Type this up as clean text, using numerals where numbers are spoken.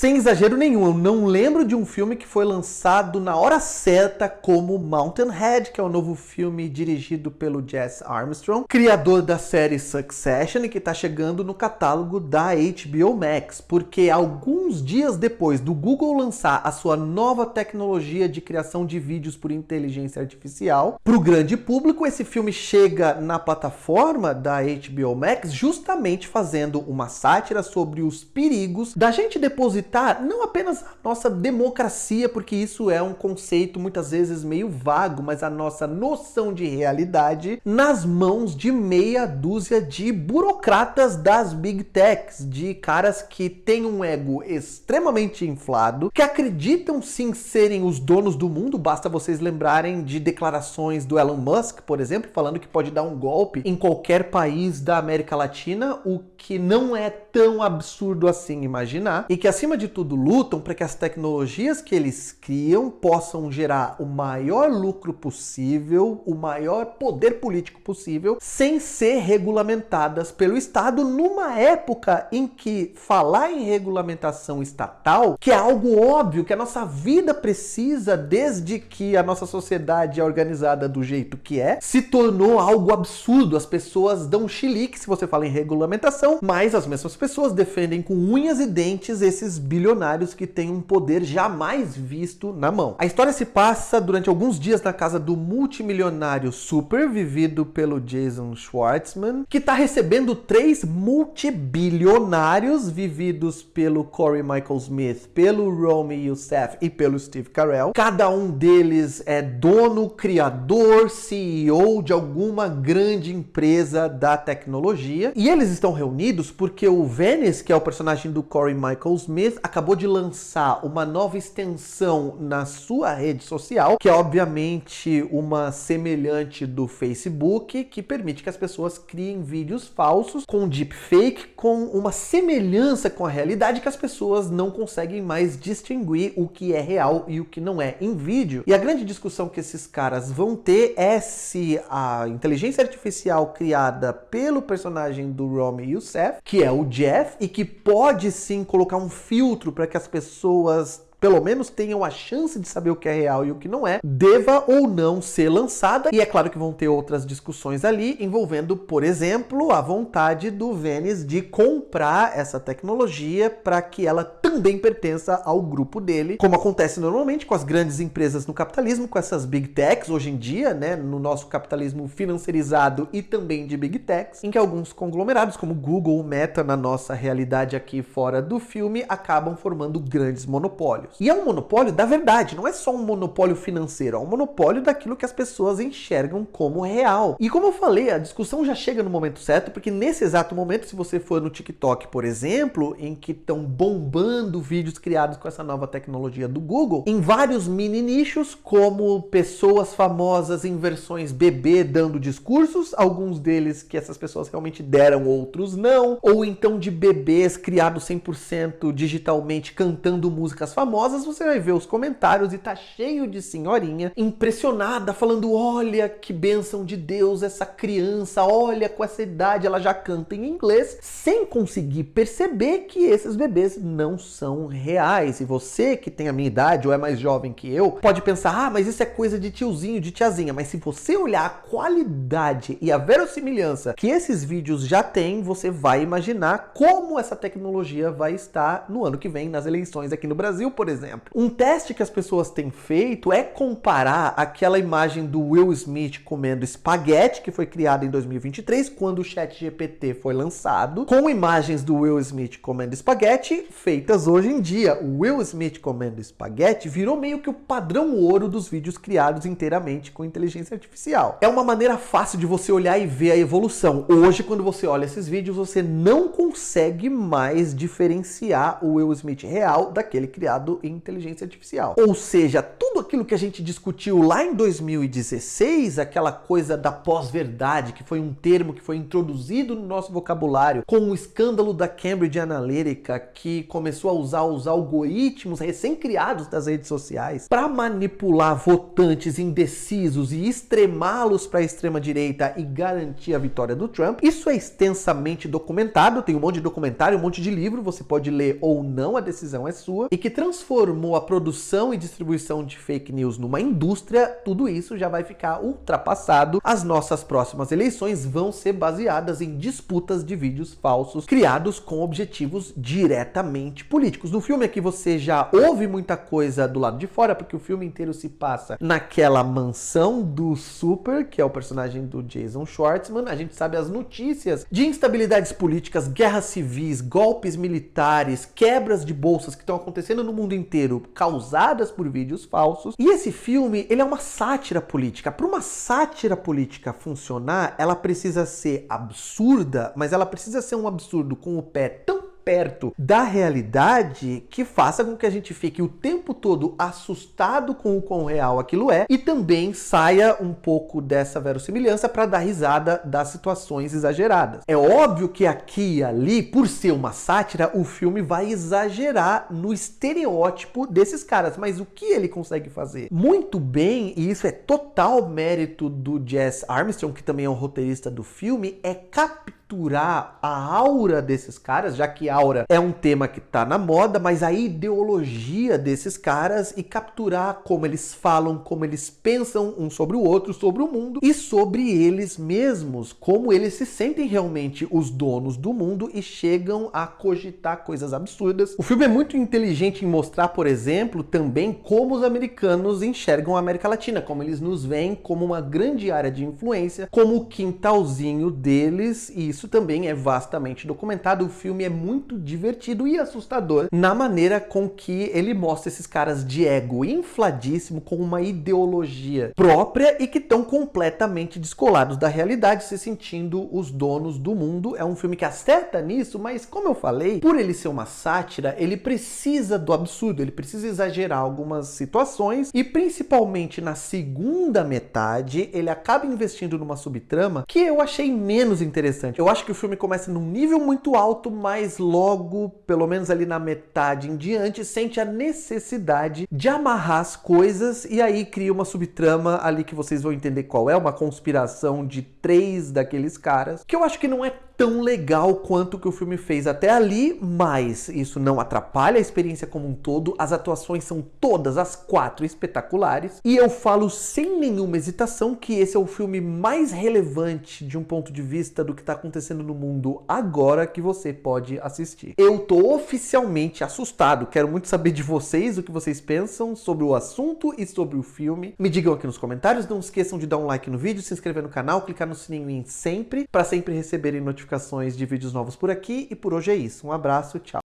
Sem exagero nenhum, eu não lembro de um filme que foi lançado na hora certa como Mountainhead, que é o novo filme dirigido pelo Jess Armstrong, criador da série Succession e que está chegando no catálogo da HBO Max, porque alguns dias depois do Google lançar a sua nova tecnologia de criação de vídeos por inteligência artificial para o grande público, esse filme chega na plataforma da HBO Max justamente fazendo uma sátira sobre os perigos da gente depositar não apenas a nossa democracia, porque isso é um conceito muitas vezes meio vago, mas a nossa noção de realidade nas mãos de meia dúzia de burocratas das Big Techs, de caras que têm um ego extremamente inflado, que acreditam sim serem os donos do mundo. Basta vocês lembrarem de declarações do Elon Musk, por exemplo, falando que pode dar um golpe em qualquer país da América Latina, o que não é tão absurdo assim imaginar, e que acima de tudo lutam para que as tecnologias que eles criam possam gerar o maior lucro possível, o maior poder político possível, sem ser regulamentadas pelo Estado, numa época em que falar em regulamentação estatal, que é algo óbvio que a nossa vida precisa desde que a nossa sociedade é organizada do jeito que é, se tornou algo absurdo. As pessoas dão chilique se você fala em regulamentação, mas as mesmas pessoas defendem com unhas e dentes esses bilionários que têm um poder jamais visto na mão. A história se passa durante alguns dias na casa do multimilionário Super, vivido pelo Jason Schwartzman, que está recebendo 3 multibilionários vividos pelo Corey Michael Smith, pelo Rami Youssef e pelo Steve Carell. Cada um deles é dono, criador, CEO de alguma grande empresa da tecnologia, e eles estão reunidos porque o Venice, que é o personagem do Corey Michael Smith, acabou de lançar uma nova extensão na sua rede social, que é obviamente uma semelhante do Facebook, que permite que as pessoas criem vídeos falsos com deepfake, com uma semelhança com a realidade que as pessoas não conseguem mais distinguir o que é real e o que não é em vídeo. E a grande discussão que esses caras vão ter é se a inteligência artificial criada pelo personagem do Rami Youssef, que é o Jeff, e que pode sim colocar um filtro para que as pessoas pelo menos tenham a chance de saber o que é real e o que não é, deva ou não ser lançada. E é claro que vão ter outras discussões ali, envolvendo, por exemplo, a vontade do Venice de comprar essa tecnologia para que ela também pertença ao grupo dele, como acontece normalmente com as grandes empresas no capitalismo, com essas Big Techs hoje em dia, né, no nosso capitalismo financiarizado e também de Big Techs, em que alguns conglomerados, como Google, Meta, na nossa realidade aqui fora do filme, acabam formando grandes monopólios. E é um monopólio da verdade, não é só um monopólio financeiro, é um monopólio daquilo que as pessoas enxergam como real. E como eu falei, a discussão já chega no momento certo, porque nesse exato momento, se você for no TikTok, por exemplo, em que estão bombando vídeos criados com essa nova tecnologia do Google, em vários mini nichos, como pessoas famosas em versões bebê dando discursos, alguns deles que essas pessoas realmente deram, outros não, ou então de bebês criados 100% digitalmente cantando músicas famosas, você vai ver os comentários e tá cheio de senhorinha impressionada, falando: olha que bênção de Deus essa criança, olha, com essa idade ela já canta em inglês, sem conseguir perceber que esses bebês não são reais. E você que tem a minha idade ou é mais jovem que eu, pode pensar: ah, mas isso é coisa de tiozinho, de tiazinha. Mas se você olhar a qualidade e a verossimilhança que esses vídeos já têm, você vai imaginar como essa tecnologia vai estar no ano que vem nas eleições aqui no Brasil, por exemplo. Um teste que as pessoas têm feito é comparar aquela imagem do Will Smith comendo espaguete, que foi criada em 2023, quando o ChatGPT foi lançado, com imagens do Will Smith comendo espaguete feitas hoje em dia. O Will Smith comendo espaguete virou meio que o padrão ouro dos vídeos criados inteiramente com inteligência artificial. É uma maneira fácil de você olhar e ver a evolução. Hoje, quando você olha esses vídeos, você não consegue mais diferenciar o Will Smith real daquele criado em inteligência artificial. Ou seja, tudo aquilo que a gente discutiu lá em 2016, aquela coisa da pós-verdade, que foi um termo que foi introduzido no nosso vocabulário com o escândalo da Cambridge Analytica, que começou a usar os algoritmos recém-criados das redes sociais para manipular votantes indecisos e extremá-los para a extrema-direita e garantir a vitória do Trump. Isso é extensamente documentado, tem um monte de documentário, um monte de livro, você pode ler ou não, a decisão é sua, e que transformou a produção e distribuição de fake news numa indústria. Tudo isso já vai ficar ultrapassado. As nossas próximas eleições vão ser baseadas em disputas de vídeos falsos criados com objetivos diretamente políticos. No filme aqui você já ouve muita coisa do lado de fora, porque o filme inteiro se passa naquela mansão do Super, que é o personagem do Jason Schwartzman. A gente sabe as notícias de instabilidades políticas, guerras civis, golpes militares, quebras de bolsas que estão acontecendo no mundo inteiro, causadas por vídeos falsos. E esse filme, ele é uma sátira política. Para uma sátira política funcionar, ela precisa ser absurda, mas ela precisa ser um absurdo com o pé tão perto da realidade que faça com que a gente fique o tempo todo assustado com o quão real aquilo é e também saia um pouco dessa verossimilhança para dar risada das situações exageradas. É óbvio que aqui e ali, por ser uma sátira, o filme vai exagerar no estereótipo desses caras, mas o que ele consegue fazer muito bem, e isso é total mérito do Jess Armstrong, que também é o roteirista do filme, é capturar a aura desses caras, já que aura é um tema que tá na moda, mas a ideologia desses caras e capturar como eles falam, como eles pensam um sobre o outro, sobre o mundo e sobre eles mesmos, como eles se sentem realmente os donos do mundo e chegam a cogitar coisas absurdas. O filme é muito inteligente em mostrar, por exemplo, também como os americanos enxergam a América Latina, como eles nos veem como uma grande área de influência, como o quintalzinho deles, e isso também é vastamente documentado. O filme é muito divertido e assustador na maneira com que ele mostra esses caras de ego infladíssimo com uma ideologia própria e que estão completamente descolados da realidade, se sentindo os donos do mundo. É um filme que acerta nisso, mas como eu falei, por ele ser uma sátira, ele precisa do absurdo, ele precisa exagerar algumas situações e principalmente na segunda metade ele acaba investindo numa subtrama que eu achei menos interessante. Eu acho que o filme começa num nível muito alto, mas logo, pelo menos ali na metade em diante, sente a necessidade de amarrar as coisas e aí cria uma subtrama ali que vocês vão entender qual é, uma conspiração de 3 daqueles caras, que eu acho que não é tão legal quanto o que o filme fez até ali, mas isso não atrapalha a experiência como um todo. As atuações são todas as 4 espetaculares e eu falo sem nenhuma hesitação que esse é o filme mais relevante de um ponto de vista do que está acontecendo no mundo agora que você pode assistir. Eu tô oficialmente assustado, quero muito saber de vocês o que vocês pensam sobre o assunto e sobre o filme. Me digam aqui nos comentários, não esqueçam de dar um like no vídeo, se inscrever no canal, clicar no sininho em sempre, para sempre receberem notificações de vídeos novos por aqui. E por hoje é isso. Um abraço, tchau.